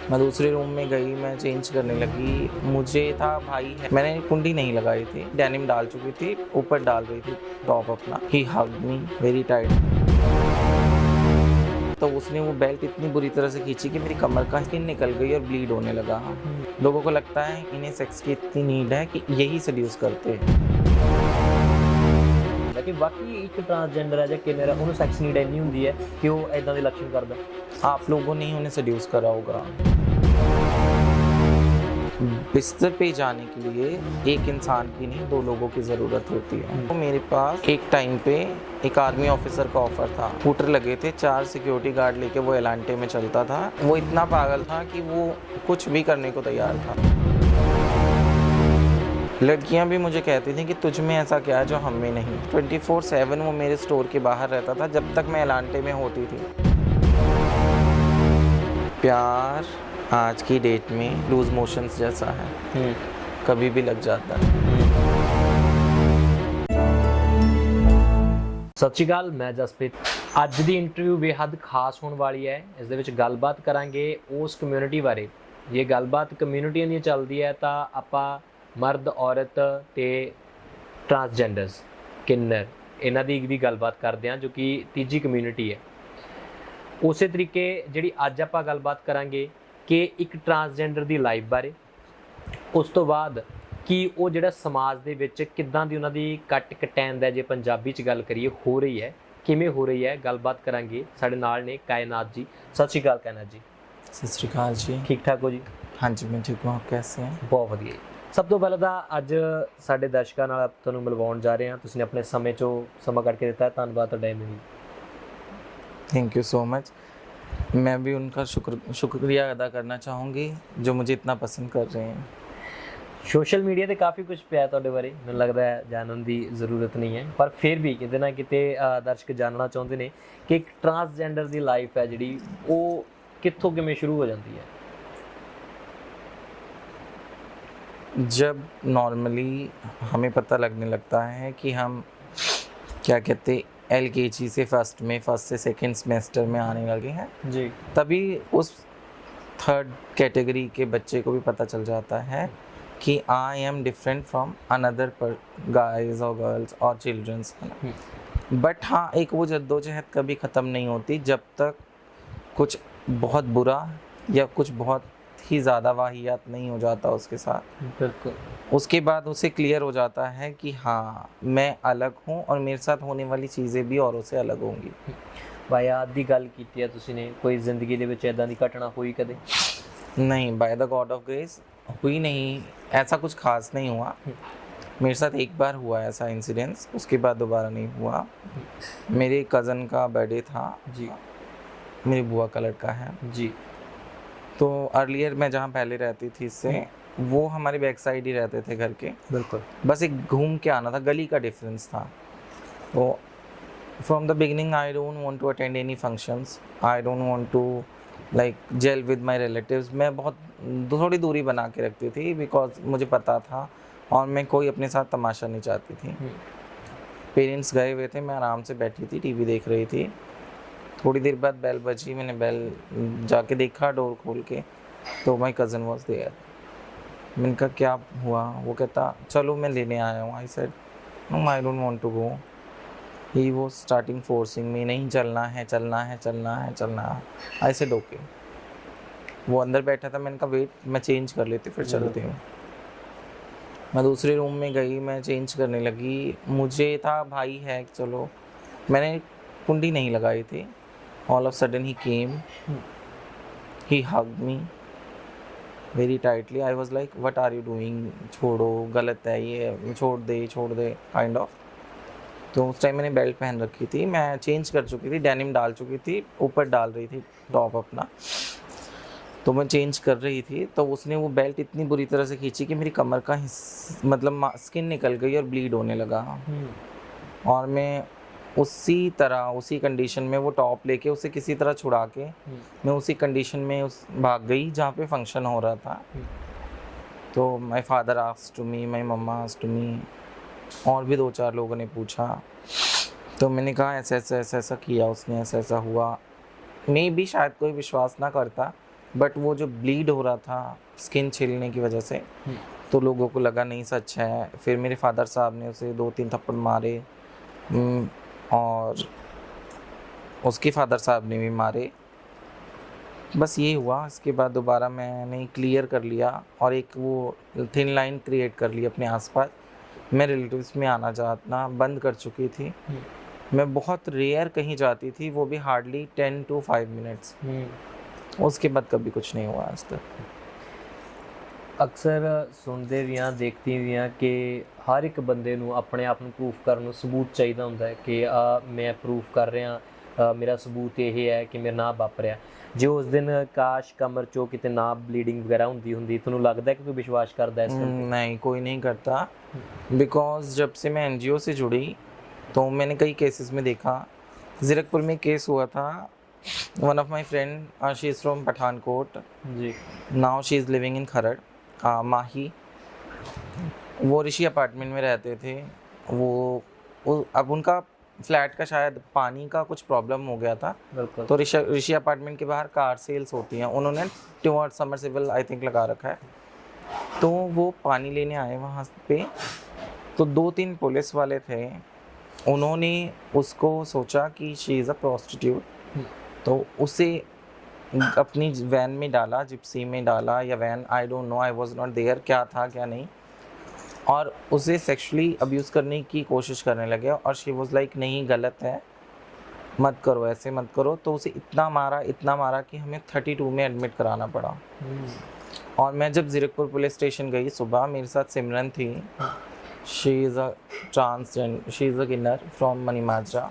मैं दूसरे रूम में गई, मैं चेंज करने लगी। मुझे था भाई है, मैंने कुंडी नहीं लगाई थी, डेनिम डाल चुकी थी, ऊपर डाल रही थी टॉप अपना। ही हग्ड मी वेरी टाइट। तो उसने वो बेल्ट इतनी बुरी तरह से खींची कि मेरी कमर का स्किन निकल गई और ब्लीड होने लगा। लोगों को लगता है इन्हें सेक्स की इतनी नीड है कि यही सड्यूस करते हैं। कि बाकी एक ट्रांसजेंडर है ਜਾਂ ਕਿਨਰ ਹੈ ਉਹਨੂੰ ਸੈਕਸ ਨੀਡ ਇੰਨੀ ਹੁੰਦੀ ਹੈ ਕਿ ਉਹ ਇਦਾਂ ਦੇ ਲੱਛਣ ਕਰਦਾ। आप लोगों ने ही उन्हें सड्यूस करा होगा। बिस्तर पे जाने के लिए एक इंसान की नहीं, 2 लोगों की ज़रूरत होती है। तो मेरे पास एक टाइम पे एक आर्मी ऑफिसर का ऑफर था। स्कूटर लगे थे, 4 सिक्योरिटी गार्ड लेके वो एलांटे में चलता था। वो इतना पागल था कि वो कुछ भी करने को तैयार था। लड़कियां भी मुझे कहती थी कि तुझ में ऐसा क्या है जो हम में नहीं। 24/7 वो मेरे स्टोर के बाहर रहता था जब तक मैं एलांटे में होती थी। प्यार आज की डेट में लूज मोशंस जैसा है, कभी भी लग जाता है। ਸਤਿ ਸ਼੍ਰੀ ਅਕਾਲ, ਮੈਂ ਜਸਪ੍ਰੀਤ। ਅੱਜ ਦੀ ਇੰਟਰਵਿਊ ਬੇਹੱਦ ਖਾਸ ਹੋਣ ਵਾਲੀ ਹੈ। ਇਸ ਦੇ ਵਿੱਚ ਗੱਲਬਾਤ ਕਰਾਂਗੇ ਉਸ ਕਮਿਊਨਿਟੀ ਬਾਰੇ। ਜੇ ਗੱਲਬਾਤ ਕਮਿਊਨਿਟੀਆਂ ਦੀ ਚੱਲਦੀ ਹੈ ਤਾਂ ਆਪਾਂ ਮਰਦ, ਔਰਤ ਤੇ ਟਰਾਂਸਜੈਂਡਰਸ, ਕਿੰਨਰ, ਇਹਨਾਂ ਦੀ ਵੀ ਗੱਲਬਾਤ ਕਰਦੇ ਹਾਂ ਜੋ ਕਿ ਤੀਜੀ ਕਮਿਊਨਿਟੀ ਹੈ। ਉਸੇ ਤਰੀਕੇ ਜਿਹੜੀ ਅੱਜ ਆਪਾਂ ਗੱਲਬਾਤ ਕਰਾਂਗੇ ਕਿ ਇੱਕ ਟਰਾਂਸਜੈਂਡਰ ਦੀ ਲਾਈਫ ਬਾਰੇ, ਉਸ ਤੋਂ ਬਾਅਦ ਕਿ ਉਹ ਜਿਹੜਾ ਸਮਾਜ ਦੇ ਵਿੱਚ ਕਿੱਦਾਂ ਦੀ ਉਹਨਾਂ ਦੀ ਕੱਟ ਕਟੈਂਦ ਹੈ, ਜੇ ਪੰਜਾਬੀ 'ਚ ਗੱਲ ਕਰੀਏ, ਹੋ ਰਹੀ ਹੈ, ਕਿਵੇਂ ਹੋ ਰਹੀ ਹੈ, ਗੱਲਬਾਤ ਕਰਾਂਗੇ। ਸਾਡੇ ਨਾਲ ਨੇ ਕਾਇਨਾਤ ਜੀ। ਸਤਿ ਸ਼੍ਰੀ ਅਕਾਲ ਕਾਇਨਾਤ ਜੀ। सत श्री अकाल जी। ਠੀਕ ਠਾਕ ਹੋ ਜੀ? हाँ जी, मैं ठीक हूँ। आप कैसे हैं? ਬਹੁਤ ਵਧੀਆ ਜੀ। ਸਭ ਤੋਂ ਪਹਿਲਾਂ ਤਾਂ ਅੱਜ ਸਾਡੇ ਦਰਸ਼ਕਾਂ ਨਾਲ ਤੁਹਾਨੂੰ ਮਿਲਵਾਉਣ ਜਾ ਰਹੇ ਹਾਂ। ਤੁਸੀਂ ਆਪਣੇ ਸਮੇਂ 'ਚੋਂ ਸਮਾਂ ਕੱਢ ਕੇ ਦਿੱਤਾ, ਧੰਨਵਾਦ ਤੁਹਾਡਾ ਇਹਨਾਂ ਲਈ। Thank you so much. मैं भी उनका शुक्रिया अदा करना चाहूँगी जो मुझे इतना पसंद कर रहे हैं। ਸੋਸ਼ਲ ਮੀਡੀਆ ਤੇ ਕਾਫੀ ਕੁਝ ਪਿਆ ਤੁਹਾਡੇ ਬਾਰੇ, ਮੈਨੂੰ ਲੱਗਦਾ ਹੈ ਜਾਣਨ ਦੀ ਜ਼ਰੂਰਤ ਨਹੀਂ ਹੈ, ਪਰ ਫਿਰ ਵੀ ਕਿਤੇ ਨਾ ਕਿਤੇ ਦਰਸ਼ਕ ਜਾਣਨਾ ਚਾਹੁੰਦੇ ਨੇ ਕਿ ਇੱਕ ਟਰਾਂਸਜੈਂਡਰ ਦੀ ਲਾਈਫ ਹੈ ਜਿਹੜੀ ਉਹ ਕਿੱਥੋਂ ਕਿਵੇਂ ਸ਼ੁਰੂ ਹੋ ਜਾਂਦੀ ਹੈ। जब नॉर्मली हमें पता लगने लगता है कि हम क्या कहते LKG से फर्स्ट से सेकंड सेमेस्टर में आने लगे हैं, जी, तभी उस 3rd कैटेगरी के बच्चे को भी पता चल जाता है कि I am different from another guys और गर्ल्स और चिल्ड्रंस। बट हाँ, एक वो जद्दोजहद कभी ख़त्म नहीं होती जब तक कुछ बहुत बुरा या कुछ बहुत ही ज़्यादा वाहियात नहीं हो जाता उसके साथ। बिल्कुल। उसके बाद उसे क्लियर हो जाता है कि हाँ, मैं अलग हूँ और मेरे साथ होने वाली चीज़ें भी औरों से अलग होंगी। ਵਾਯਾਤ ਦੀ ਗੱਲ ਕੀਤੀ ਹੈ ਤੁਸੀਂ ਨੇ, ਕੋਈ ਜ਼ਿੰਦਗੀ ਦੇ ਵਿੱਚ ਇਦਾਂ ਦੀ ਘਟਨਾ ਹੋਈ ਕਦੇ? नहीं, by the God of grace हुई नहीं। ऐसा कुछ खास नहीं हुआ। मेरे साथ एक बार हुआ ऐसा इंसिडेंस, उसके बाद दोबारा नहीं हुआ। मेरे कज़न का बर्थडे था जी, मेरी बुआ का लड़का है। जी, तो अर्लियर मैं जहाँ पहले रहती थी इससे, वो हमारे बैक साइड ही रहते थे घर के। बिल्कुल। बस एक घूम के आना था, गली का डिफरेंस था। तो from the beginning I don't want to attend any functions, I don't want to like gel with my relatives. मैं बहुत थोड़ी दूरी बना के रखती थी बिकॉज मुझे पता था और मैं कोई अपने साथ तमाशा नहीं चाहती थी। पेरेंट्स गए हुए थे, मैं आराम से बैठी थी, टीवी देख रही थी। थोड़ी देर बाद बेल बजी, मैंने बेल जाके देखा डोर खोल के, तो माय कज़न वाज देयर। मैंने कहा क्या हुआ? वो कहता चलो मैं लेने आया हूँ। I said no, I don't want to go. He वो स्टार्टिंग फोर्सिंग में, नहीं चलना है, चलना है, चलना है, चलना है। I said okay. वो अंदर बैठा था, मैंने कहा वेट, मैं चेंज कर लेती फिर चलती हूँ। मैं दूसरे रूम में गई, मैं चेंज करने लगी। मुझे था भाई है, चलो, मैंने कुंडी नहीं लगाई थी। All of sudden he came, he hugged me very tightly. I was like what are you doing, छोड़ो, गलत है ये, छोड़ दे काइंड ऑफ। तो उस टाइम मैंने बेल्ट पहन रखी थी, मैं चेंज कर चुकी थी, डेनिम डाल चुकी थी, ऊपर डाल रही थी टॉप अपना। तो मैं चेंज कर रही थी, तो उसने वो बेल्ट इतनी बुरी तरह से खींची कि मेरी कमर का मतलब स्किन निकल गई और ब्लीड होने लगा। और मैं उसी तरह, उसी कंडीशन में वो टॉप लेके उसे किसी तरह छुड़ा के मैं उसी कंडीशन में भाग गई जहाँ पे फंक्शन हो रहा था। तो my father asked to me, my mama asked to me, और भी 2-4 लोगों ने पूछा। तो मैंने कहा ऐसा किया उसने, ऐसा हुआ। मैं भी शायद कोई विश्वास ना करता, बट वो जो ब्लीड हो रहा था स्किन छिलने की वजह से, तो लोगों को लगा नहीं सच है। फिर मेरे फादर साहब ने उसे 2-3 थप्पड़ मारे, और उसके फादर साहब ने भी मारे। बस ये हुआ। इसके बाद दोबारा मैंने क्लियर कर लिया और एक वो थिन लाइन क्रिएट कर ली अपने आसपास। मैं रिलेटिव्स में आना जाना बंद कर चुकी थी। मैं बहुत रेयर कहीं जाती थी, वो भी हार्डली 10 to 5 मिनट्स। उसके बाद कभी कुछ नहीं हुआ आज तक। ਅਕਸਰ ਸੁਣਦੇ ਵੀ ਹਾਂ, ਦੇਖਦੇ ਵੀ ਹਾਂ ਕਿ ਹਰ ਇੱਕ ਬੰਦੇ ਨੂੰ ਆਪਣੇ ਆਪ ਨੂੰ ਪ੍ਰੂਫ ਕਰਨ ਨੂੰ ਸਬੂਤ ਚਾਹੀਦਾ ਹੁੰਦਾ ਹੈ ਕਿ ਮੈਂ ਪ੍ਰੂਫ ਕਰ ਰਿਹਾ, ਮੇਰਾ ਸਬੂਤ ਇਹ ਹੈ ਕਿ ਮੇਰੇ ਨਾਲ ਵਾਪਰਿਆ। ਜੇ ਉਸ ਦਿਨ ਕਾਸ਼ ਕਮਰ ਚੋਂ ਕਿਤੇ ਨਾ ਬਲੀਡਿੰਗ ਵਗੈरह ਹੁੰਦੀ ਤੁਹਾਨੂੰ ਲੱਗਦਾ है कि कोई विश्वास करता है इस पर? नहीं, कोई नहीं करता, बिकॉज जब से मैं एनजीओ से जुड़ी तो मैंने कई केसेस में देखा। ज़ीरकपुर में केस हुआ था। One of my friend, she is from Pathankot, जी, now she is living in Kharar, माही। वो ऋषि अपार्टमेंट में रहते थे। वो अब उनका फ्लैट का शायद पानी का कुछ प्रॉब्लम हो गया था, बिल्कुल। तो ऋषि अपार्टमेंट के बाहर कार सेल्स होती हैं, उन्होंने ट्यूअर समरसेबल आई थिंक लगा रखा है। तो वो पानी लेने आए वहाँ पे, तो 2-3 पुलिस वाले थे। उन्होंने उसको सोचा कि शी इज़ अ प्रोस्टिट्यूट, तो उसे अपनी वैन में डाला, जिप्सी में डाला या van, I don't know, I was not there, क्या था क्या नहीं, और उसे सेक्सुअली अब्यूज़ करने की कोशिश करने लगे। और शी वाज लाइक नहीं, गलत है, मत करो, ऐसे मत करो। तो उसे इतना मारा कि हमें 32 में एडमिट कराना पड़ा। और मैं जब ज़ीरकपुर पुलिस स्टेशन गई सुबह, मेरे साथ सिमरन थी, she is a transgender, she is a kinnar from Manimajra.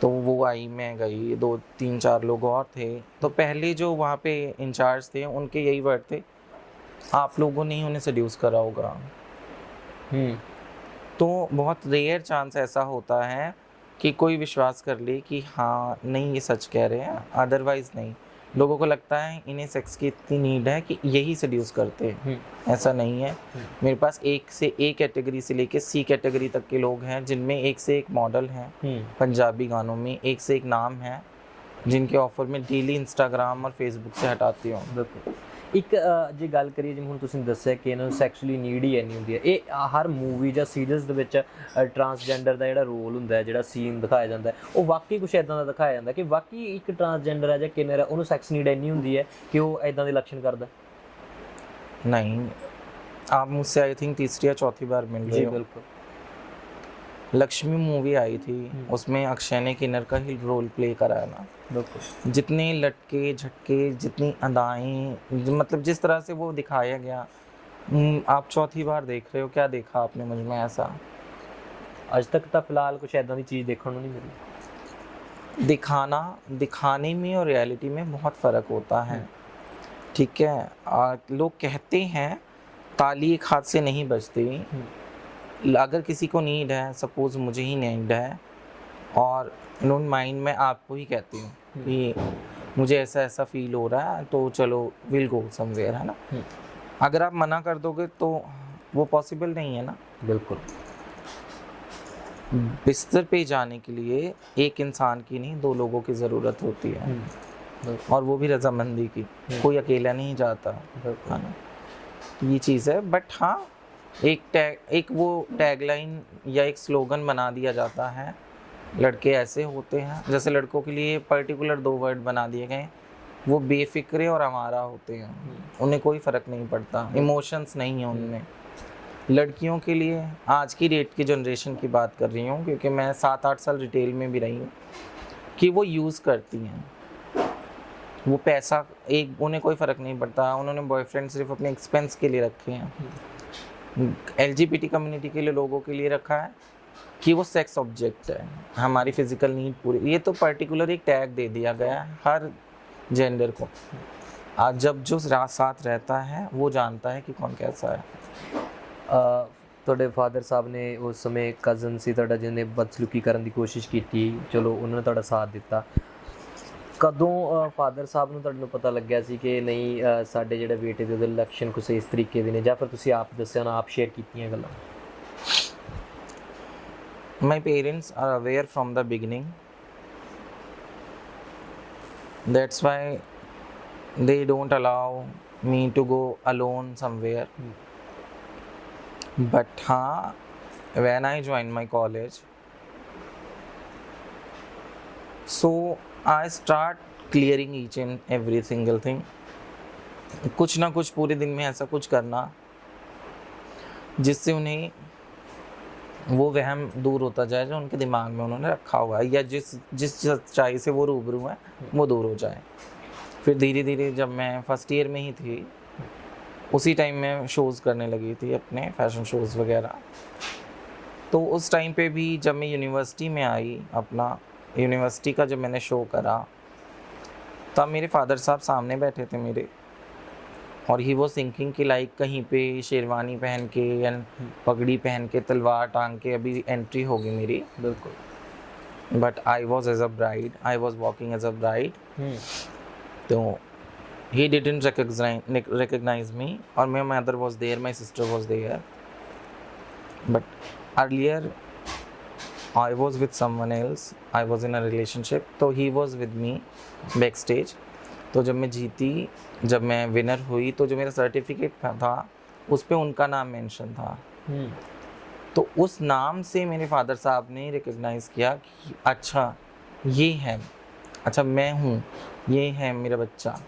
तो वो आई, मैं गई, 2-3-4 लोग और थे। तो पहले जो वहाँ पे इंचार्ज थे उनके यही वर्ड थे, आप लोगों ने ही उन्हें सड्यूस करा होगा। तो बहुत रेयर चांस ऐसा होता है कि कोई विश्वास कर ले कि हाँ नहीं ये सच कह रहे हैं, अदरवाइज़ नहीं। लोगों को लगता है इन्हें सेक्स की इतनी नीड है कि यही सड्यूस करते हैं, ऐसा नहीं है। मेरे पास एक से ए कैटेगरी से लेके सी कैटेगरी तक के लोग हैं, जिनमें एक से एक मॉडल हैं, पंजाबी गानों में एक से एक नाम है, जिनके ऑफर में डेली इंस्टाग्राम और फेसबुक से हटाती हूँ। ਬਿਲਕੁਲ। ਇੱਕ ਜੇ ਗੱਲ ਕਰੀਏ, ਜਿਵੇਂ ਹੁਣ ਤੁਸੀਂ ਦੱਸਿਆ ਕਿ ਇਹਨਾਂ ਨੂੰ ਸੈਕਸ਼ੁਅਲੀ ਨੀਡ ਹੀ ਇੰਨੀ ਹੁੰਦੀ ਹੈ, ਇਹ ਹਰ ਮੂਵੀ ਜਾਂ ਸੀਰੀਜ਼ ਦੇ ਵਿੱਚ ਟਰਾਂਸਜੈਂਡਰ ਦਾ ਜਿਹੜਾ ਰੋਲ ਹੁੰਦਾ ਹੈ, ਜਿਹੜਾ ਸੀਨ ਦਿਖਾਇਆ ਜਾਂਦਾ ਹੈ, ਉਹ ਵਾਕਈ ਕੁਛ ਇਦਾਂ ਦਾ ਦਿਖਾਇਆ ਜਾਂਦਾ ਕਿ ਵਾਕਈ ਇੱਕ ਟਰਾਂਸਜੈਂਡਰ ਹੈ ਜਾਂ ਕਿਨਰ ਹੈ, ਉਹਨੂੰ ਸੈਕਸ ਨੀਡ ਇੰਨੀ ਹੁੰਦੀ ਹੈ ਕਿ ਉਹ ਇਦਾਂ ਦੇ ਲੱਛਣ करता? नहीं, आप मुझसे आई थिंक तीसरी या चौथी बार मिल रहे जी हो। बिल्कुल। लक्ष्मी मूवी आई थी, उसमें अक्षय ने किन्नर का ही रोल प्ले कराया ना। बिल्कुल। जितने लटके झटके, जितनी अदाएं, मतलब जिस तरह से वो दिखाया गया, आप चौथी बार देख रहे हो, क्या देखा आपने मुझ में ऐसा? ਅੱਜ तक तो फिलहाल कुछ ऐसा की चीज़ देखने को नहीं मिली। दिखाने में और रियलिटी में बहुत फ़र्क होता है, ठीक है। लोग कहते हैं ताली एक हाथ से नहीं बजती। अगर किसी को नीड है, सपोज़ मुझे ही नीड है, और नॉन माइंड में आपको ही कहती हूँ कि मुझे ऐसा ऐसा फील हो रहा है, तो चलो विल गो समवेयर, है ना। अगर आप मना कर दोगे तो वो पॉसिबल नहीं है ना। बिल्कुल। बिस्तर पे जाने के लिए एक इंसान की नहीं, 2 लोगों की ज़रूरत होती है, और वो भी रजामंदी की। कोई अकेला नहीं जाता, है ना। ये चीज़ है। बट हाँ, एक वो टैगलाइन या एक स्लोगन बना दिया जाता है, लड़के ऐसे होते हैं, जैसे लड़कों के लिए पर्टिकुलर 2 वर्ड बना दिए गए, वो बेफिक्रे और आवारा होते हैं, उन्हें कोई फ़र्क नहीं पड़ता, इमोशंस नहीं है उनमें। लड़कियों के लिए आज की डेट की जनरेशन की बात कर रही हूँ, क्योंकि मैं 7-8 साल रिटेल में भी रही हूँ, कि वो यूज़ करती हैं वो पैसा, उन्हें कोई फ़र्क नहीं पड़ता। उन्होंने बॉयफ्रेंड सिर्फ अपने एक्सपेंस के लिए रखे हैं। LGBT कम्युनिटी के लिए, लोगों के लिए रखा है कि वो सेक्स ऑब्जेक्ट है, हमारी फिजिकल नीड पूरी। ये तो पर्टिकुलर एक टैग दे दिया गया है हर जेंडर को। आज जब जो साथ रहता है वो जानता है कि कौन कैसा है। ਤੁਹਾਡੇ ਫਾਦਰ ਸਾਹਿਬ ਨੇ ਉਸ ਸਮੇਂ ਕਜ਼ਨ ਸੀ ਤੁਹਾਡਾ, ਜਿਹਨੇ ਬਦਸਲੂਕੀ ਕਰਨ ਦੀ ਕੋਸ਼ਿਸ਼ ਕੀਤੀ, ਚਲੋ ਉਹਨਾਂ ਨੇ ਤੁਹਾਡਾ ਸਾਥ ਦਿੱਤਾ। ਕਦੋਂ ਫਾਦਰ ਸਾਹਿਬ ਨੂੰ ਤੁਹਾਨੂੰ ਪਤਾ ਲੱਗਿਆ ਸੀ ਕਿ ਨਹੀਂ ਸਾਡੇ ਜਿਹੜੇ ਬੇਟੇ ਦੇ ਉਹਦੇ ਲੱਛਣ ਕੁਛ ਇਸ ਤਰੀਕੇ ਦੇ ਨੇ, ਜਾਂ ਫਿਰ ਤੁਸੀਂ ਆਪ ਦੱਸਿਆ ਨਾ, ਆਪ ਸ਼ੇਅਰ ਕੀਤੀਆਂ ਗੱਲਾਂ? My parents are aware from the beginning. That's why they don't allow me to go alone somewhere. But हाँ, when I joined my college, so I start clearing each and every single thing. कुछ ना कुछ पूरे दिन में ऐसा कुछ करना जिससे उन्हें वो वहम दूर होता जाए जो उनके दिमाग में उन्होंने रखा हुआ है, या जिस जिस सच्चाई से वो रूबरू है वो दूर हो जाए। फिर धीरे धीरे जब मैं फर्स्ट ईयर में ही थी, उसी टाइम में शोज़ करने लगी थी, अपने फैशन शोज़ वगैरह। तो उस टाइम पे भी जब मैं यूनिवर्सिटी में आई, अपना यूनिवर्सिटी का जब मैंने शो करा, तब मेरे फादर साहब सामने बैठे थे मेरे, और ही वॉज थिंकिंग कि लाइक कहीं पे शेरवानी पहन के या पगड़ी पहन के तलवार टांग के अभी एंट्री होगी मेरी। बिल्कुल। But I was as a bride, I was walking as a bride. तो ही डिडंट recognize me, और my mother was there, my sister was there. But earlier I was with someone else, I was in a relationship, तो he was with me backstage. तो जब मैं जीती, जब मैं winner हुई, तो जो मेरा सर्टिफिकेट था उस पे उनका नाम मेंशन था। तो उस नाम से मेरे फादर साहब ने रिकग्नाइज़ किया कि अच्छा ये है, अच्छा मैं हूँ, ये है मेरा बच्चा।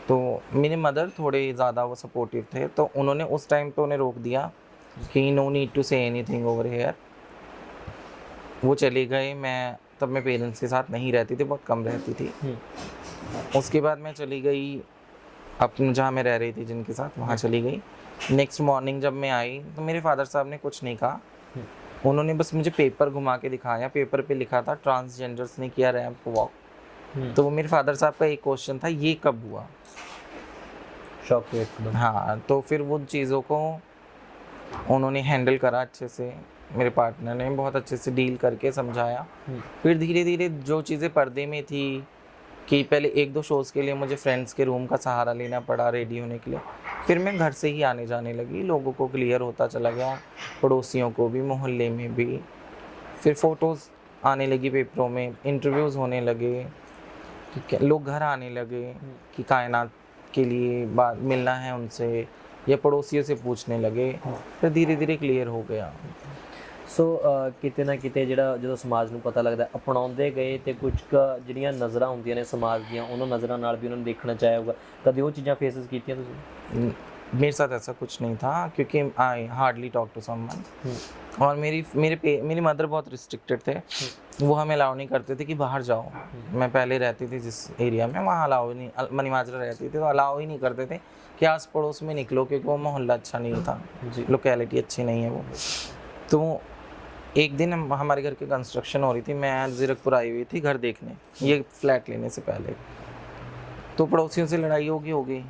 तो मेरे मदर थोड़े ज़्यादा वो सपोर्टिव थे, तो उन्होंने उस टाइम पे उन्हें रोक दिया कि no need to say anything over here. वो चले गए। मैं तब मैं पेरेंट्स के साथ नहीं रहती थी, बहुत कम रहती थी। उसके बाद मैं चली गई अपने जहाँ मैं रह रही थी, जिनके साथ, वहाँ चली गई। नेक्स्ट मॉर्निंग जब मैं आई तो मेरे फादर साहब ने कुछ नहीं कहा, उन्होंने बस मुझे पेपर घुमा के दिखाया। पेपर पे लिखा था ट्रांसजेंडर्स ने किया रैंप वॉक। तो वो मेरे फादर साहब का एक क्वेश्चन था, ये कब हुआ? शॉक एकदम। हाँ, तो फिर वो चीज़ों को उन्होंने हैंडल करा अच्छे से, मेरे पार्टनर ने बहुत अच्छे से डील करके समझाया। फिर धीरे धीरे जो चीज़ें पर्दे में थी, कि पहले 1-2 शोज़ के लिए मुझे फ्रेंड्स के रूम का सहारा लेना पड़ा रेडी होने के लिए। फिर मैं घर से ही आने जाने लगी, लोगों को क्लियर होता चला गया, पड़ोसियों को भी, मोहल्ले में भी। फिर फ़ोटोज़ आने लगी पेपरों में, इंटरव्यूज़ होने लगे, ठीक है, लोग घर आने लगे कि कायनात के लिए बात मिलना है उनसे, या पड़ोसियों से पूछने लगे। फिर धीरे धीरे क्लियर हो गया। ਸੋ ਕਿਤੇ ਨਾ ਕਿਤੇ ਜਿਹੜਾ ਜਦੋਂ ਸਮਾਜ ਨੂੰ ਪਤਾ ਲੱਗਦਾ ਅਪਣਾਉਂਦੇ ਗਏ ਤੇ ਕੁਝ ਜਿਹੜੀਆਂ ਨਜ਼ਰਾਂ ਹੁੰਦੀਆਂ ਨੇ ਸਮਾਜ ਦੀਆਂ, ਉਹਨਾਂ ਨਜ਼ਰਾਂ ਨਾਲ ਵੀ ਉਹਨਾਂ ਨੂੰ ਦੇਖਣਾ ਚਾਹਿਆ ਹੋਊਗਾ। ਕਦੇ ਉਹ ਚੀਜ਼ਾਂ ਫੇਸਿਸ ਕੀਤੀਆਂ ਤੁਸੀਂ? मेरे साथ ऐसा कुछ नहीं था, क्योंकि I hardly talk to someone. और मेरी मदर बहुत रिस्ट्रिक्टेड थे, वो हमें अलाउ नहीं करते थे कि बाहर जाओ। मैं पहले रहती थी जिस एरिया में, वहाँ अलाउ नहीं, मनीमाजरा रहती थी, तो अलाउ ही नहीं करते थे कि आस पड़ोस में निकलो, क्योंकि वो मोहल्ला अच्छा नहीं था, लोकेलिटी अच्छी नहीं है वो। तो एक दिन हमारे घर की कंस्ट्रक्शन हो रही थी, मैं ज़ीरकपुर आई हुई थी घर देखने, ये फ्लैट लेने से पहले। तो पड़ोसियों से लड़ाई हो गई,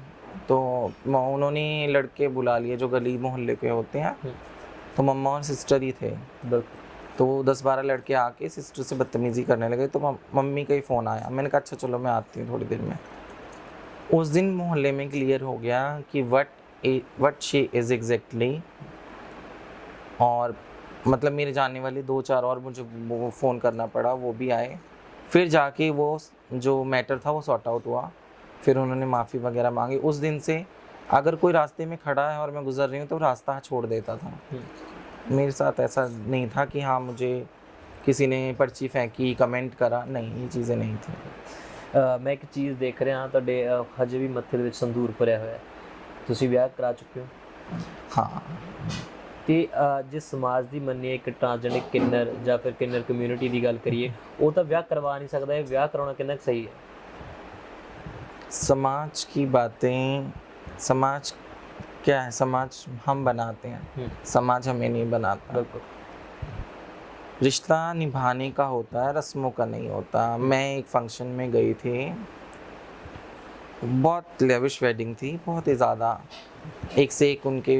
तो उन्होंने लड़के बुला लिए जो गली मोहल्ले के होते हैं। तो मम्मा और सिस्टर ही थे, तो 10-12 लड़के आके सिस्टर से बदतमीज़ी करने लगे। तो मम्मी का ही फ़ोन आया, मैंने कहा अच्छा चलो मैं आती हूँ थोड़ी देर में। उस दिन मोहल्ले में क्लियर हो गया कि वट शी इज़ एग्जैक्टली। और मतलब मेरे जानने वाले 2-4 और मुझे वो फ़ोन करना पड़ा, वो भी आए। फिर जाके वो जो मैटर था वो सॉर्ट आउट हुआ। फिर उन्होंने माफ़ी वगैरह मांगी। उस दिन से अगर कोई रास्ते में खड़ा है और मैं गुजर रही हूँ तो रास्ता छोड़ देता था। मेरे साथ ऐसा नहीं था कि हाँ मुझे किसी ने पर्ची फेंकी, कमेंट करा, नहीं, ये चीज़ें नहीं थी। मैं एक चीज़ देख ਰਿਹਾ ਤੁਹਾਡੇ ਹਜੇ ਵੀ ਮੱਥੇ ਦੇ ਵਿੱਚ ਸੰਦੂਰ ਭਰਿਆ ਹੋਇਆ ਹੈ। ਤੁਸੀਂ ਵਿਆਹ ਕਰਾ ਚੁੱਕੇ ਹੋ? हाँ। ਤੇ ਜੇ ਸਮਾਜ ਦੀ ਮੰਨੀਏ ਇੱਕ ਟ੍ਰਾਂਸਜੈਂਡਰ ਕਿੰਨਰ ਜਾਂ ਫਿਰ ਕਿੰਨਰ ਕਮਿਊਨਿਟੀ ਦੀ ਗੱਲ ਕਰੀਏ, ਉਹ ਤਾਂ ਵਿਆਹ ਕਰਵਾ ਨਹੀਂ ਸਕਦਾ। ਇਹ ਵਿਆਹ ਕਰਾਉਣਾ ਕਿੰਨਾ ਕੁ ਸਹੀ ਹੈ? समाज की बातें, समाज क्या है? समाज हम बनाते हैं, समाज हमें नहीं बनाता। बिल्कुल। रिश्ता निभाने का होता है, रस्मों का नहीं होता। मैं एक फंक्शन में गई थी, बहुत लेविश वेडिंग थी, बहुत ही ज़्यादा, एक से एक उनके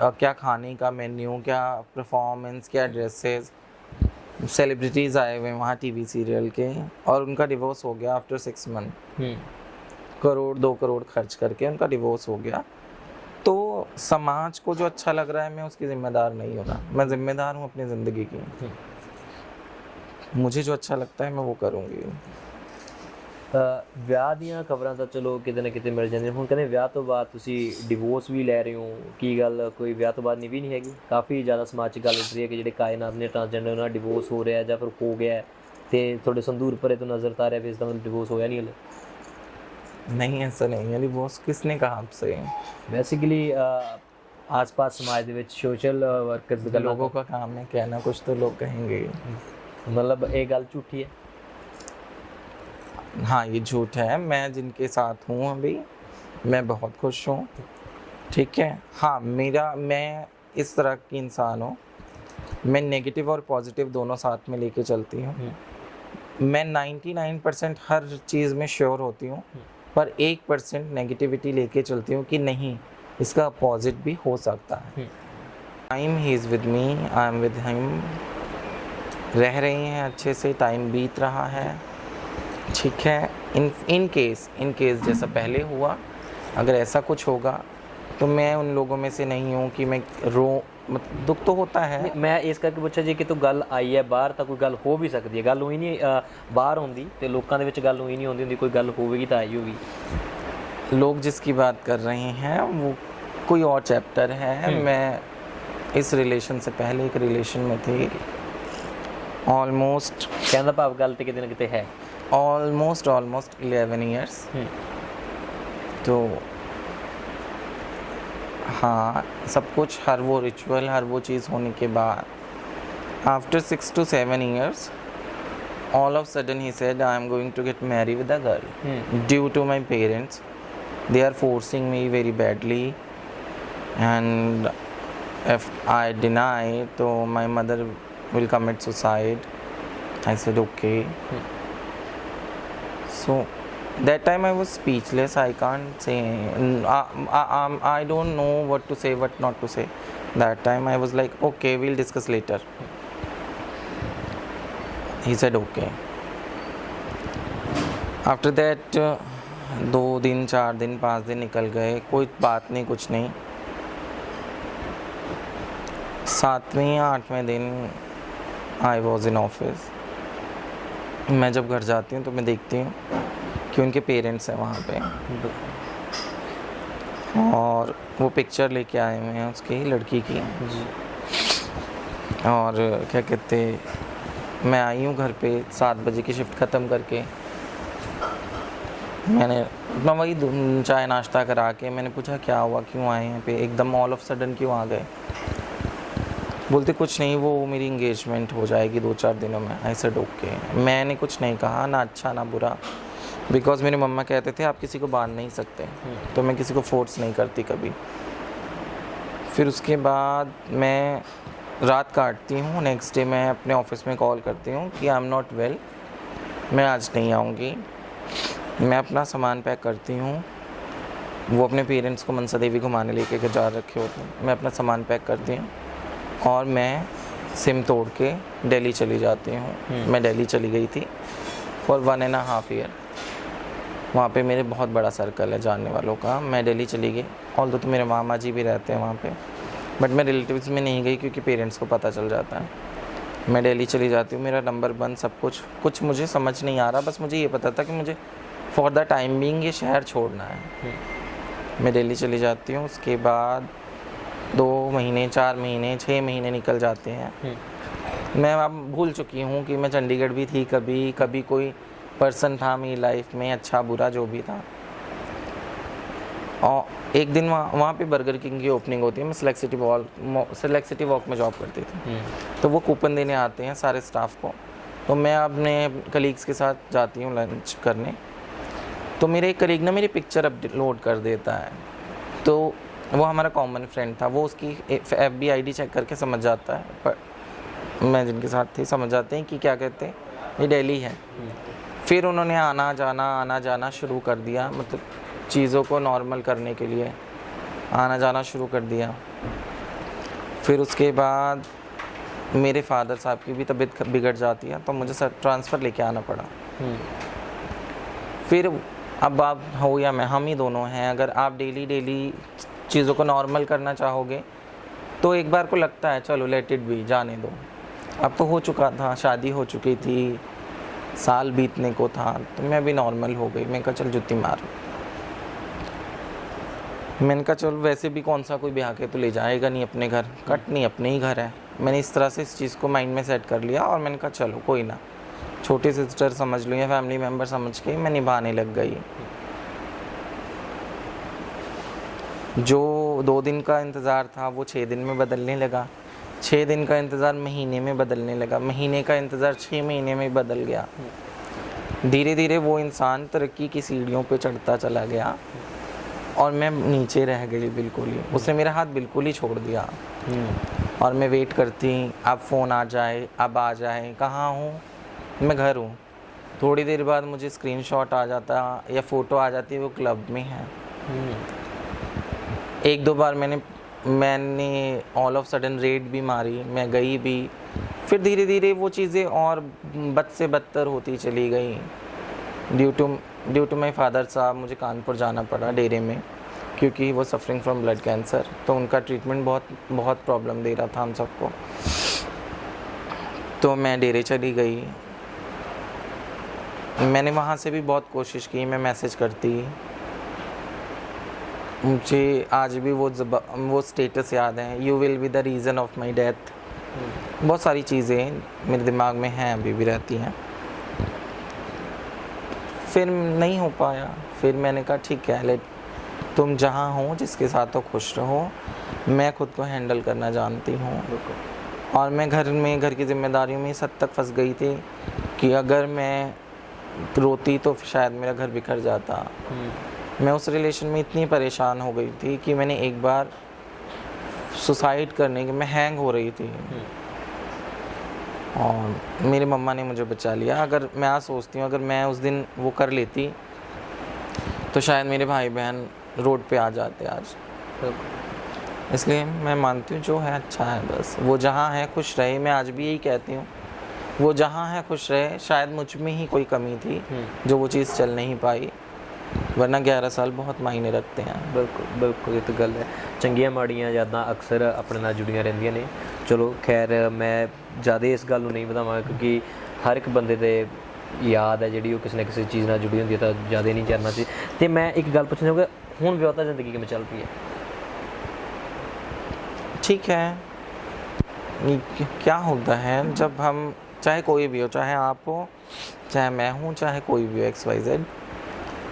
क्या खाने का मेन्यू, क्या परफॉर्मेंस, क्या ड्रेसेस, सेलिब्रिटीज़ आए हुए वहाँ टीवी सीरियल के, और उनका डिवोर्स हो गया आफ्टर 6 मंथ। 1-2 करोड़ खर्च करके उनका डिवोर्स हो गया। तो समाज को जो अच्छा लग रहा है मैं उसकी ज़िम्मेदार नहीं होगा, मैं ज़िम्मेदार हूँ अपनी ज़िंदगी की। मुझे जो अच्छा लगता है मैं वो करूँगी। ਵਿਆਹ ਦੀਆਂ ਖਬਰਾਂ ਤਾਂ ਚਲੋ ਕਿਤੇ ਨਾ ਕਿਤੇ ਮਿਲ ਜਾਂਦੀਆਂ, ਹੁਣ ਕਹਿੰਦੇ ਵਿਆਹ ਤੋਂ ਬਾਅਦ ਤੁਸੀਂ ਡਿਵੋਰਸ ਵੀ ਲੈ ਰਹੇ ਹੋ, ਕੀ ਗੱਲ ਕੋਈ ਵਿਆਹ ਤੋਂ ਬਾਅਦ ਨਹੀਂ ਹੈਗੀ? ਕਾਫੀ ਜ਼ਿਆਦਾ ਸਮਾਜ 'ਚ ਗੱਲ ਉੱਠ ਰਹੀ ਹੈ ਕਿ ਜਿਹੜੇ ਕਾਇਨਾਤ ਨੇ ਟਰਾਂਸਜੈਂਡਰ ਉਹਨਾਂ ਦਾ ਡਿਵੋਰਸ ਹੋ ਰਿਹਾ ਜਾਂ ਫਿਰ ਹੋ ਗਿਆ, ਤੇ ਤੁਹਾਡੇ ਸੰਦੂਰ ਭਰੇ ਤੋਂ ਨਜ਼ਰ ਤਾਂ ਆ ਰਿਹਾ ਵੀ ਇਸ ਦਾ ਮਤਲਬ ਡਿਵੋਰਸ ਹੋਇਆ नहीं हले। नहीं ऐसा नहीं है, डिवोर्स किसने कहा आपसे? बेसिकली आस-पास समाज ਦੇ ਵਿੱਚ ਸੋਸ਼ਲ ਵਰਕਰਸ ਦੀ ਗੱਲਾਂ, लोगों का काम है कहना, कुछ तो लोग कहेंगे। मतलब ਇਹ ਗੱਲ ਝੂਠੀ ਹੈ? हाँ ये झूठ है, मैं जिनके साथ हूँ अभी मैं बहुत खुश हूँ, ठीक है। हाँ मैं इस तरह की इंसान हूँ, मैं नेगेटिव और पॉजिटिव दोनों साथ में लेके चलती हूँ। मैं 99% हर चीज़ में श्योर होती हूँ, पर 1% नेगेटिविटी लेके चलती हूँ कि नहीं इसका अपोजिट भी हो सकता है। Time he is with me, I am with him, रह रहे हैं अच्छे से, टाइम बीत रहा है, ठीक है। इन केस जैसा पहले हुआ, अगर ऐसा कुछ होगा तो मैं उन लोगों में से नहीं हूँ कि मैं मतलब दुख तो होता है। मैं इस करके ਪੁੱਛਿਆ ਜੀ ਕਿ ਤੂੰ ਗੱਲ ਆਈ ਹੈ ਬਾਹਰ ਤਾਂ ਕੋਈ ਗੱਲ ਹੋ ਵੀ ਸਕਦੀ ਹੈ, ਗੱਲ ਹੋਈ ਨਹੀਂ ਬਾਹਰ ਹੁੰਦੀ ਤੇ ਲੋਕਾਂ ਦੇ ਵਿੱਚ ਗੱਲ ਹੋਈ ਨਹੀਂ ਹੁੰਦੀ, ਕੋਈ ਗੱਲ ਹੋਵੇਗੀ ਤਾਂ ਆਈ ਹੋਗੀ। लोग जिसकी बात कर रहे हैं वो कोई और चैप्टर है। मैं इस रिलेशन से पहले एक रिलेशन में थी, ऑलमोस्ट ਕਹਿਣ ਦਾ ਭਾਵ ਗੱਲ ਤੇ ਕਿਤੇ ਨਾ ਕਿਤੇ ਹੈ। Almost 11 years. तो हाँ सब कुछ, हर वो रिचुअल, हर वो चीज़ होने के बाद after 6 to 7 years all of sudden he said I am going to get married with a girl due to my parents. They are forcing me very badly, and if I deny तो my mother will commit suicide. I said okay. So that time I was speechless. I can't say, I don't know what to say, what not to say. That time I was like okay, we'll discuss later. He said okay. After that 2 दिन 4 दिन 5 दिन निकल गए, कोई बात नहीं, कुछ नहीं। 7वें या 8वें दिन आई वॉज इन ऑफिस। मैं जब घर जाती हूँ तो मैं देखती हूँ कि उनके पेरेंट्स हैं वहाँ पे, और वो पिक्चर लेके आए हुए हैं उसकी लड़की की। और क्या कहते, मैं आई हूँ घर पे 7 बजे की शिफ्ट ख़त्म करके। मैंने अपना वही चाय नाश्ता करा के मैंने पूछा क्या हुआ, क्यों आए हैं पे, एकदम ऑल ऑफ सडन क्यों आ गए? बोलते कुछ नहीं, वो मेरी इंगेजमेंट हो जाएगी 2-4 दिनों में। I said okay. मैंने कुछ नहीं कहा, ना अच्छा ना बुरा, बिकॉज मेरे मम्मा कहते थे आप किसी को बांध नहीं सकते, तो मैं किसी को फोर्स नहीं करती कभी। फिर उसके बाद मैं रात काटती हूँ, नेक्स्ट डे मैं अपने ऑफिस में कॉल करती हूँ कि आई एम नॉट वेल, मैं आज नहीं आऊँगी। मैं अपना सामान पैक करती हूँ, वो अपने पेरेंट्स को मनसा देवी घुमाने लेके जा रखे होते हैं। मैं अपना सामान पैक करती हूँ और मैं सिम तोड़ के दिल्ली चली जाती हूँ। मैं दिल्ली चली गई थी फॉर 1.5 ईयर। वहाँ पे मेरे बहुत बड़ा सर्कल है जानने वालों का। मैं दिल्ली चली गई, ऑल्दो तो मेरे मामा जी भी रहते हैं वहाँ पे, बट मैं रिलेटिव्स में नहीं गई क्योंकि पेरेंट्स को पता चल जाता है। मैं दिल्ली चली जाती हूँ, मेरा नंबर बंद, सब कुछ मुझे समझ नहीं आ रहा। बस मुझे ये पता था कि मुझे फॉर द टाइम बीइंग ये शहर छोड़ना है। मैं दिल्ली चली जाती हूँ, उसके बाद 2 महीने 4 महीने 6 महीने निकल जाते हैं। मैं अब भूल चुकी हूँ कि मैं चंडीगढ़ भी थी, कभी कोई पर्सन था मेरी लाइफ में, अच्छा बुरा जो भी था। और एक दिन वहाँ पे बर्गर किंग की ओपनिंग होती है। मैं सेलेक्ट सिटी वॉक में जॉब करती थी, तो वो कूपन देने आते हैं सारे स्टाफ को। तो मैं अपने कलीग्स के साथ जाती हूँ लंच करने, तो मेरे एक कलीग ना मेरी पिक्चर अपलोड कर देता है। तो वो हमारा कॉमन फ्रेंड था, वो उसकी FB ID चेक करके समझ जाता है, पर मैं जिनके साथ थी समझ जाते हैं कि क्या कहते हैं ये दिल्ली है। फिर उन्होंने आना जाना शुरू कर दिया, मतलब चीज़ों को नॉर्मल करने के लिए आना जाना शुरू कर दिया। फिर उसके बाद मेरे फादर साहब की भी तबीयत बिगड़ जाती है, तो मुझे सर ट्रांसफ़र लेके आना पड़ा। फिर अब आप हो या मैं, हम ही दोनों हैं। अगर आप डेली चीज़ों को नॉर्मल करना चाहोगे तो एक बार को लगता है चलो लेट इट बी, जाने दो। अब तो हो चुका था, शादी हो चुकी थी, साल बीतने को था तो मैं भी नॉर्मल हो गई। मैंने कहा चल जुत्ती मार। मैंने कहा चल वैसे भी कौन सा कोई ब्याह के तो ले जाएगा नहीं अपने घर, कट नहीं अपने ही घर है। मैंने इस तरह से इस चीज़ को माइंड में सेट कर लिया और मैंने कहा चलो कोई ना, छोटी सिस्टर समझ लो या फैमिली मेम्बर समझ के मैं निभाने लग गई। जो 2 दिन का इंतज़ार था वो 6 दिन में बदलने लगा, 6 दिन का इंतज़ार महीने में बदलने लगा, महीने का इंतज़ार 6 महीने में बदल गया। धीरे धीरे वो इंसान तरक्की की सीढ़ियों पे चढ़ता चला गया और मैं नीचे रह गई बिल्कुल ही। उसने मेरा हाथ बिल्कुल ही छोड़ दिया और मैं वेट करती, अब फ़ोन आ जाए, अब आ जाए, कहाँ हूँ मैं, घर हूँ। थोड़ी देर बाद मुझे स्क्रीनशॉट आ जाता या फ़ोटो आ जाती है वो क्लब में है। 1-2 बार मैंने ऑल ऑफ सडन रेड भी मारी, मैं गई भी। फिर धीरे धीरे वो चीज़ें और बद से बदतर होती चली गई। ड्यू टू माई फादर साहब मुझे कानपुर जाना पड़ा डेरे में, क्योंकि वो सफरिंग फ्रॉम ब्लड कैंसर, तो उनका ट्रीटमेंट बहुत प्रॉब्लम दे रहा था हम सबको। तो मैं डेरे चली गई। मैंने वहाँ से भी बहुत कोशिश की, मैं मैसेज करती, मुझे आज भी वो स्टेटस याद है, you will be the reason of my death. बहुत सारी चीज़ें मेरे दिमाग में हैं, अभी भी रहती हैं। फिर नहीं हो पाया। फिर मैंने कहा ठीक है, तुम जहाँ हो जिसके साथ हो खुश रहो, मैं खुद को हैंडल करना जानती हूँ। और मैं घर की जिम्मेदारियों में इस हद तक फंस गई थी कि अगर मैं रोती तो शायद मेरा घर बिखर जाता। मैं उस रिलेशन में इतनी परेशान हो गई थी कि मैंने एक बार सुसाइड करने की, मैं हैंग हो रही थी और मेरी मम्मा ने मुझे बचा लिया। अगर मैं आज सोचती हूँ अगर मैं उस दिन वो कर लेती तो शायद मेरे भाई बहन रोड पे आ जाते आज। इसलिए मैं मानती हूँ जो है अच्छा है, बस वो जहाँ है खुश रहे। मैं आज भी यही कहती हूँ, वो जहाँ है खुश रहे। शायद मुझ में ही कोई कमी थी जो वो चीज़ चल नहीं पाई, वरना 11 साल बहुत मायने रखते हैं। बिल्कुल बिल्कुल, ये तो गल है। ਚੰਗੀਆਂ ਮਾੜੀਆਂ ਯਾਦਾਂ ਅਕਸਰ ਆਪਣੇ ਨਾਲ ਜੁੜੀਆਂ ਰਹਿੰਦੀਆਂ ਨੇ। ਚਲੋ ਖੈਰ ਮੈਂ ਜ਼ਿਆਦਾ ਇਸ ਗੱਲ ਨੂੰ ਨਹੀਂ ਵਧਾਵਾਂਗਾ, ਕਿਉਂਕਿ ਹਰ ਇੱਕ ਬੰਦੇ ਦੇ ਯਾਦ ਹੈ ਜਿਹੜੀ ਉਹ ਕਿਸੇ ਨਾ ਕਿਸੇ ਚੀਜ਼ ਨਾਲ ਜੁੜੀ ਹੁੰਦੀ ਹੈ, ਤਾਂ ਜ਼ਿਆਦਾ ਨਹੀਂ ਕਰਨਾ ਸੀ। ਤੇ ਮੈਂ ਇੱਕ ਗੱਲ ਪੁੱਛਣਾ ਚਾਹੂੰਗਾ, ਹੁਣ ਵਿਆਹੁਤਾ ਜ਼ਿੰਦਗੀ ਕਿਵੇਂ ਚੱਲ ਰਹੀ ਹੈ? ठीक है, क्या होता है जब हम, चाहे कोई भी हो, चाहे आप हो, चाहे मैं हूँ, चाहे कोई भी हो, XYZ,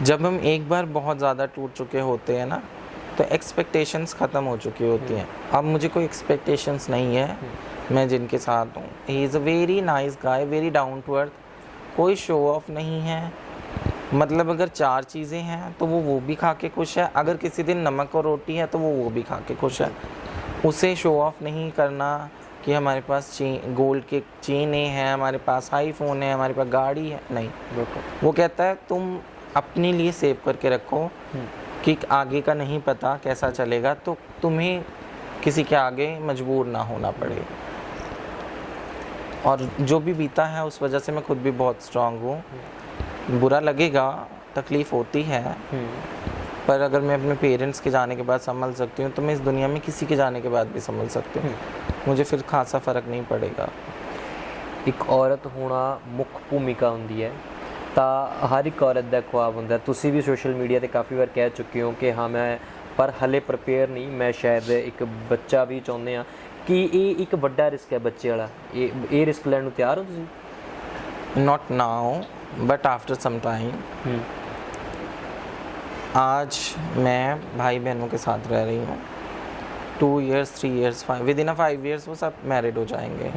जब हम एक बार बहुत ज़्यादा टूट चुके होते हैं ना, तो एक्सपेक्टेशंस ख़त्म हो चुकी होती हैं। अब मुझे कोई एक्सपेक्टेशंस नहीं है। मैं जिनके साथ हूँ, he is a very nice guy, very down to earth, कोई शो ऑफ नहीं है। मतलब अगर 4 चीज़ें हैं तो वो भी खा के खुश है, अगर किसी दिन नमक और रोटी है तो वो भी खा के खुश है। उसे शो ऑफ नहीं करना कि हमारे पास गोल्ड के चेनें हैं, हमारे पास आईफोन है, हमारे पास गाड़ी है, नहीं। वो कहता है तुम अपने लिए सेव करके रखो कि आगे का नहीं पता कैसा चलेगा, तो तुम्हें किसी के आगे मजबूर ना होना पड़े। और जो भी बीता है उस वजह से मैं खुद भी बहुत स्ट्रांग हूँ। बुरा लगेगा, तकलीफ़ होती है, पर अगर मैं अपने पेरेंट्स के जाने के बाद संभल सकती हूँ तो मैं इस दुनिया में किसी के जाने के बाद भी संभल सकती हूँ। मुझे फिर खासा फ़र्क नहीं पड़ेगा। ਇੱਕ ਔਰਤ ਹੋਣਾ ਮੁੱਖ ਭੂਮਿਕਾ ਹੁੰਦੀ ਹੈ, ਤਾਂ ਹਰ ਇੱਕ ਔਰਤ ਦਾ ਖੁਆਬ ਹੁੰਦਾ। ਤੁਸੀਂ ਵੀ ਸੋਸ਼ਲ ਮੀਡੀਆ ਤੇ ਕਾਫੀ ਵਾਰ ਕਹਿ ਚੁੱਕੇ ਹੋ ਕਿ ਹਾਂ ਮੈਂ ਪਰ ਹਲੇ ਪ੍ਰਪੇਅਰ ਨਹੀਂ, ਮੈਂ ਸ਼ਾਇਦ ਇੱਕ ਬੱਚਾ ਵੀ ਚਾਹੁੰਦੇ ਹਾਂ। ਕਿ ਇਹ ਇੱਕ ਵੱਡਾ ਰਿਸਕ ਹੈ ਬੱਚੇ ਵਾਲਾ, ਇਹ ਰਿਸਕ ਲੈਣ ਨੂੰ ਤਿਆਰ ਹੋ ਤੁਸੀਂ? Not now but after some time. आज मैं भाई बहनों के साथ रह रही हूँ, 2 years 3 years 5 with in 5 years वो सब मैरिड हो जाएंगे।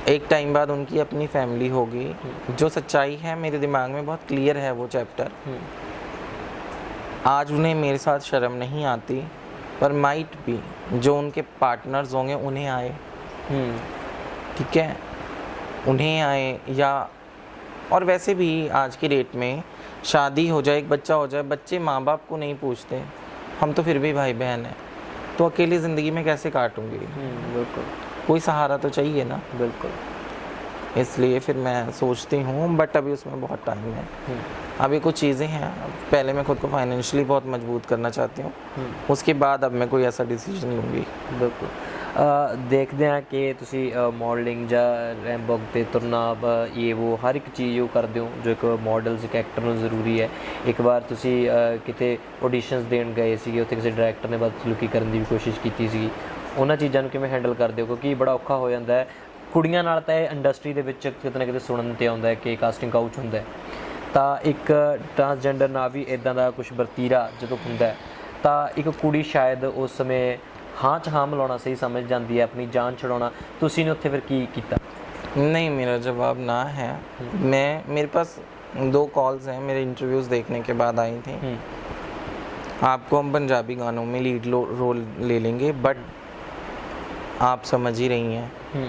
एक टाइम बाद उनकी अपनी फैमिली होगी। जो सच्चाई है मेरे दिमाग में बहुत क्लियर है वो चैप्टर। आज उन्हें मेरे साथ शर्म नहीं आती, पर माइट भी जो उनके पार्टनर्स होंगे उन्हें आए। ठीक है, उन्हें आए। या और वैसे भी आज की डेट में शादी हो जाए, एक बच्चा हो जाए, बच्चे माँ बाप को नहीं पूछते। हम तो फिर भी भाई बहन हैं, तो अकेली ज़िंदगी में कैसे काटूंगी? बिल्कुल, कोई सहारा तो चाहिए ना। बिल्कुल। इसलिए फिर मैं सोचती हूँ, बट अभी उसमें बहुत टाइम है। अभी कुछ चीज़ें हैं, पहले मैं खुद को फाइनेंशियली बहुत मजबूत करना चाहती हूँ, उसके बाद अब मैं कोई ऐसा डिसीजन लूँगी। बिल्कुल। ਦੇਖਦੇ ਹਾਂ ਕਿ ਤੁਸੀਂ ਮਾਡਲਿੰਗ ਜਾਂ ਰੈਂਬੌਕ 'ਤੇ ਤੁਰਨਾ ਇਹ ਉਹ ਹਰ ਇੱਕ ਚੀਜ਼ ਉਹ ਕਰਦੇ ਹੋ ਜੋ ਇੱਕ ਮਾਡਲਸ ਇੱਕ ਐਕਟਰ ਨੂੰ ਜ਼ਰੂਰੀ ਹੈ। ਇੱਕ ਵਾਰ ਤੁਸੀਂ ਕਿਤੇ ਆਡੀਸ਼ਨਸ ਦੇਣ ਗਏ ਸੀਗੇ, ਉੱਥੇ ਕਿਸੇ ਡਾਇਰੈਕਟਰ ਨੇ ਬਦਸਲੂਕੀ ਕਰਨ ਦੀ ਵੀ ਕੋਸ਼ਿਸ਼ ਕੀਤੀ ਸੀਗੀ, ਉਹਨਾਂ ਚੀਜ਼ਾਂ ਨੂੰ ਕਿਵੇਂ ਹੈਂਡਲ ਕਰਦੇ ਹੋ? ਕਿਉਂਕਿ ਬੜਾ ਔਖਾ ਹੋ ਜਾਂਦਾ ਹੈ ਕੁੜੀਆਂ ਨਾਲ। ਤਾਂ ਇਹ ਇੰਡਸਟਰੀ ਦੇ ਵਿੱਚ ਕਿਤੇ ਨਾ ਕਿਤੇ ਸੁਣਨ 'ਤੇ ਆਉਂਦਾ ਹੈ ਕਿ ਕਾਸਟਿੰਗ ਕਾਊਚ ਹੁੰਦਾ ਹੈ, ਤਾਂ ਇੱਕ ਟਰਾਂਸਜੈਂਡਰ ਨਾਲ ਵੀ ਇੱਦਾਂ ਦਾ ਕੁਛ ਵਰਤੀਰਾ ਜਦੋਂ ਹੁੰਦਾ ਹੈ ਤਾਂ ਇੱਕ ਕੁੜੀ ਸ਼ਾਇਦ ਉਸ ਸਮੇਂ ਹਾਂ 'ਚ ਹਾਂ ਮਿਲਾਉਣਾ ਸਹੀ ਸਮਝ ਜਾਂਦੀ ਹੈ, ਆਪਣੀ ਜਾਨ ਛੁਡਾਉਣਾ। ਤੁਸੀਂ ਨੇ ਉੱਥੇ ਫਿਰ ਕੀ ਕੀਤਾ? नहीं, मेरा जवाब ना है। मेरे पास 2 कॉल्स हैं मेरे इंटरव्यूज़ देखने के बाद आई थी। आपको हम पंजाबी गानों में लीड रोल ले लेंगे, बट आप समझ ही रही हैं।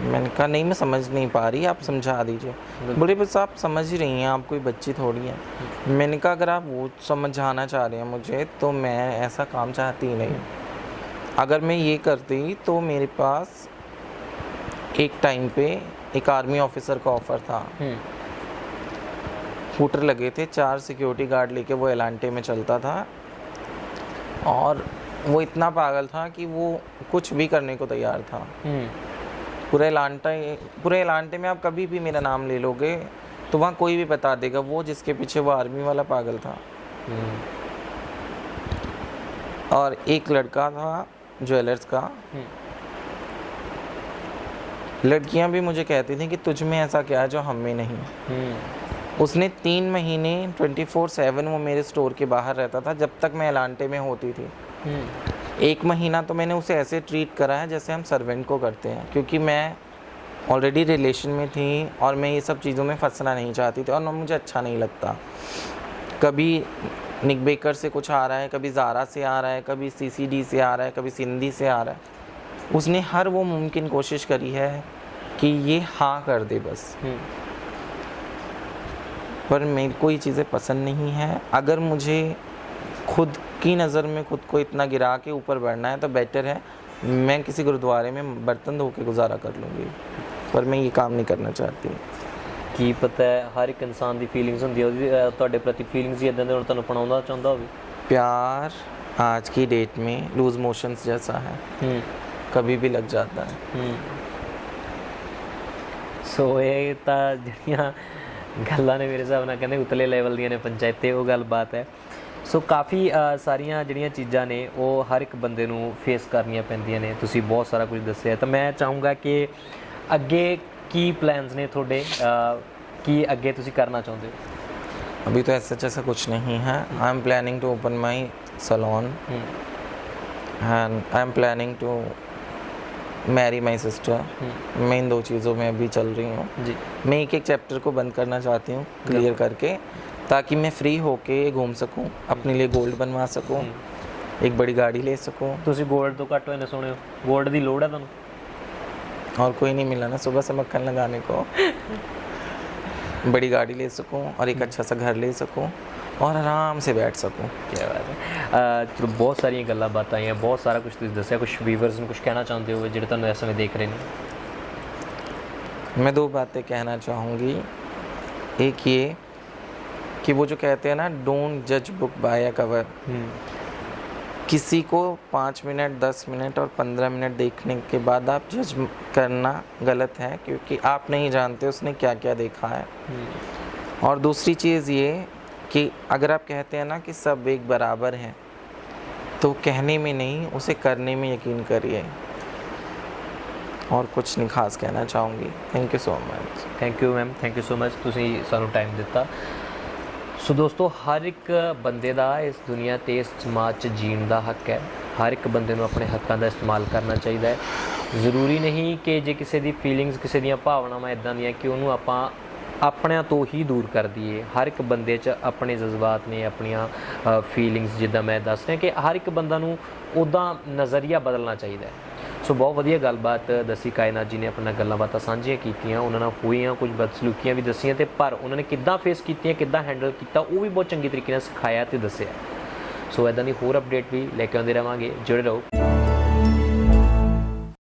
मैंने कहा नहीं, मैं समझ नहीं पा रही, आप समझा दीजिए। बोले बस आप समझ ही रही हैं, आप कोई बच्ची थोड़ी हैं। मैंने कहा अगर आप वो समझाना चाह रहे हैं मुझे तो मैं ऐसा काम चाहती ही नहीं। अगर मैं ये करती तो मेरे पास एक टाइम पे एक आर्मी ऑफिसर का ऑफ़र था। स्कूटर लगे थे, 4 सिक्योरिटी गार्ड लेके वो एलांटे में चलता था, और वो इतना पागल था कि वो कुछ भी करने को तैयार था। पूरे एलांटे में आप कभी भी मेरा नाम ले लोगे तो वहाँ कोई भी बता देगा वो जिसके पीछे वो आर्मी वाला पागल था। और एक लड़का था ज्वेलर्स का। लड़कियां भी मुझे कहती थी कि तुझ में ऐसा क्या है जो हम में नहीं। उसने 3 महीने 24/7 वो मेरे स्टोर के बाहर रहता था जब तक मैं एलांटे में होती थी। 1 महीना तो मैंने उसे ऐसे ट्रीट करा है जैसे हम सर्वेंट को करते हैं, क्योंकि मैं ऑलरेडी रिलेशन में थी और मैं ये सब चीज़ों में फंसना नहीं चाहती थी, और ना मुझे अच्छा नहीं लगता। कभी निक बेकर से कुछ आ रहा है, कभी ज़ारा से आ रहा है, कभी CCD से आ रहा है, कभी सिंधी से आ रहा है। उसने हर वो मुमकिन कोशिश करी है कि ये हाँ कर दे बस। पर मेरे को ये चीज़ें पसंद नहीं है। अगर मुझे खुद की नज़र में खुद को इतना गिरा के ऊपर बढ़ना है तो बेटर है मैं किसी गुरुद्वारे में बर्तन धो के गुजारा कर लूँगी, पर मैं ये काम नहीं करना चाहती। ਕੀ ਪਤਾ ਹੈ ਹਰ ਇੱਕ ਇਨਸਾਨ ਦੀ ਫੀਲਿੰग्स ਹੁੰਦੀ ਹੈ, ਉਹਦੀ ਤੁਹਾਡੇ ਪ੍ਰਤੀ ਫੀਲਿੰग्स ਹੀ ਇਦਾਂ ਦੇ ਹੁਣ ਤੁਹਾਨੂੰ ਅਪਣਾਉਣਾ ਚਾਹੁੰਦਾ ਹੋਵੇ। प्यार आज की डेट में लूज मोशंस जैसा है, कभी भी लग जाता है। ਸੋ ਇਹ ਤਾਂ ਜਿਹੜੀਆਂ ਗੱਲਾਂ ਨੇ ਮੇਰੇ ਹਿਸਾਬ ਨਾਲ ਕਹਿੰਦੇ ਉਤਲੇ ਲੈਵਲ ਦੀਆਂ ਨੇ ਪੰਚਾਇਤੇ, ਉਹ ਗੱਲਬਾਤ ਹੈ। ਸੋ ਕਾਫੀ ਸਾਰੀਆਂ ਜਿਹੜੀਆਂ ਚੀਜ਼ਾਂ ਨੇ ਉਹ ਹਰ ਇੱਕ ਬੰਦੇ ਨੂੰ ਫੇਸ ਕਰਨੀਆਂ ਪੈਂਦੀਆਂ ਨੇ। ਤੁਸੀਂ ਬਹੁਤ ਸਾਰਾ ਕੁਝ ਦੱਸਿਆ, ਤਾਂ ਮੈਂ ਚਾਹੂੰਗਾ ਕਿ ਅੱਗੇ ਕੀ ਪਲਾਨਸ ਨੇ ਤੁਹਾਡੇ, ਕੀ ਅੱਗੇ ਤੁਸੀਂ ਕਰਨਾ ਚਾਹੁੰਦੇ ਹੋ? अभी तो ऐसा कुछ नहीं है। I am planning to open my salon and I am planning to marry my sister. मैं इन 2 चीज़ों में अभी चल रही हूँ जी। मैं एक चैप्टर को बंद करना चाहती हूँ क्लियर करके, ताकि मैं फ्री होके घूम सकूँ, अपने लिए गोल्ड बनवा सकूँ, एक बड़ी गाड़ी ले सकूँ। ਤੁਸੀਂ ਗੋਲਡ ਤੋਂ ਘੱਟ ਹੋਏ ਨੇ ਸੁਣਿਓ, ਗੋਲਡ ਦੀ ਲੋੜ ਹੈ ਤੁਹਾਨੂੰ? और कोई नहीं मिला ना सुबह से मक्खन लगाने को। बड़ी गाड़ी ले सकूँ और एक अच्छा सा घर ले सकूँ और आराम से बैठ सकूँ। क्या बात है। ਚਲੋ ਬਹੁਤ ਸਾਰੀਆਂ ਗੱਲਾਂ ਬਾਤਾਂ ਆਈਆਂ, ਬਹੁਤ ਸਾਰਾ ਕੁਝ ਤੁਸੀਂ ਦੱਸਿਆ। ਕੁਝ ਵੀਵਰਸ ਨੂੰ ਕੁਝ ਕਹਿਣਾ ਚਾਹੁੰਦੇ ਹੋ ਜਿਹੜੇ ਤੁਹਾਨੂੰ ਇਸ ਸਮੇਂ ਦੇਖ ਰਹੇ ਨੇ? मैं 2 बातें कहना चाहूँगी। एक ये कि वो जो कहते हैं ना, डोंट जज बुक बाय अ कवर। किसी को 5 मिनट 10 मिनट और 15 मिनट देखने के बाद आप जज करना गलत है, क्योंकि आप नहीं जानते उसने क्या क्या देखा है। और दूसरी चीज़ ये कि अगर आप कहते हैं ना कि सब एक बराबर हैं, तो कहने में नहीं उसे करने में यकीन करिए। और कुछ नहीं खास कहना चाहूँगी। Thank you so much. Thank you ma'am, thank you so much, ਤੁਸੀਂ ਸਾਨੂੰ ਟਾਈਮ ਦਿੱਤਾ। ਸੋ ਦੋਸਤੋ, ਹਰ ਇੱਕ ਬੰਦੇ ਦਾ ਇਸ ਦੁਨੀਆ 'ਤੇ ਇਸ ਸਮਾਜ 'ਚ ਜੀਣ ਦਾ ਹੱਕ ਹੈ। ਹਰ ਇੱਕ ਬੰਦੇ ਨੂੰ ਆਪਣੇ ਹੱਕਾਂ ਦਾ ਇਸਤੇਮਾਲ ਕਰਨਾ ਚਾਹੀਦਾ ਹੈ। ਜ਼ਰੂਰੀ ਨਹੀਂ ਕਿ ਜੇ ਕਿਸੇ ਦੀ ਫੀਲਿੰਗਸ, ਕਿਸੇ ਦੀਆਂ ਭਾਵਨਾਵਾਂ ਇੱਦਾਂ ਦੀਆਂ ਕਿ ਉਹਨੂੰ ਆਪਾਂ ਆਪਣਿਆਂ ਤੋਂ ਹੀ ਦੂਰ ਕਰ ਦਈਏ। ਹਰ ਇੱਕ ਬੰਦੇ 'ਚ ਆਪਣੇ ਜਜ਼ਬਾਤ ਨੇ, ਆਪਣੀਆਂ ਫੀਲਿੰਗਸ, ਜਿੱਦਾਂ ਮੈਂ ਦੱਸ ਰਿਹਾ ਕਿ ਹਰ ਇੱਕ ਬੰਦਾ ਨੂੰ ਉੱਦਾਂ ਨਜ਼ਰੀਆ ਬਦਲਣਾ ਚਾਹੀਦਾ ਹੈ। ਸੋ ਬਹੁਤ ਵਧੀਆ ਗੱਲਬਾਤ ਦੱਸੀ ਕਾਇਨਾਤ ਜੀ ਨੇ, ਆਪਣਾ ਗੱਲਾਂ ਬਾਤਾਂ ਸਾਂਝੀਆਂ ਕੀਤੀਆਂ, ਉਹਨਾਂ ਨਾਲ ਹੋਈਆਂ ਕੁਝ ਬਦਸਲੂਕੀਆਂ ਵੀ ਦੱਸੀਆਂ, ਅਤੇ ਪਰ ਉਹਨਾਂ ਨੇ ਕਿੱਦਾਂ ਫੇਸ ਕੀਤੀਆਂ, ਕਿੱਦਾਂ ਹੈਂਡਲ ਕੀਤਾ, ਉਹ ਵੀ ਬਹੁਤ ਚੰਗੀ ਤਰੀਕੇ ਨਾਲ ਸਿਖਾਇਆ ਅਤੇ ਦੱਸਿਆ। ਸੋ ਇੱਦਾਂ ਦੀ ਹੋਰ ਅਪਡੇਟ ਵੀ ਲੈ ਕੇ ਆਉਂਦੇ ਰਹਾਂਗੇ, ਜੁੜੇ ਰਹੋ।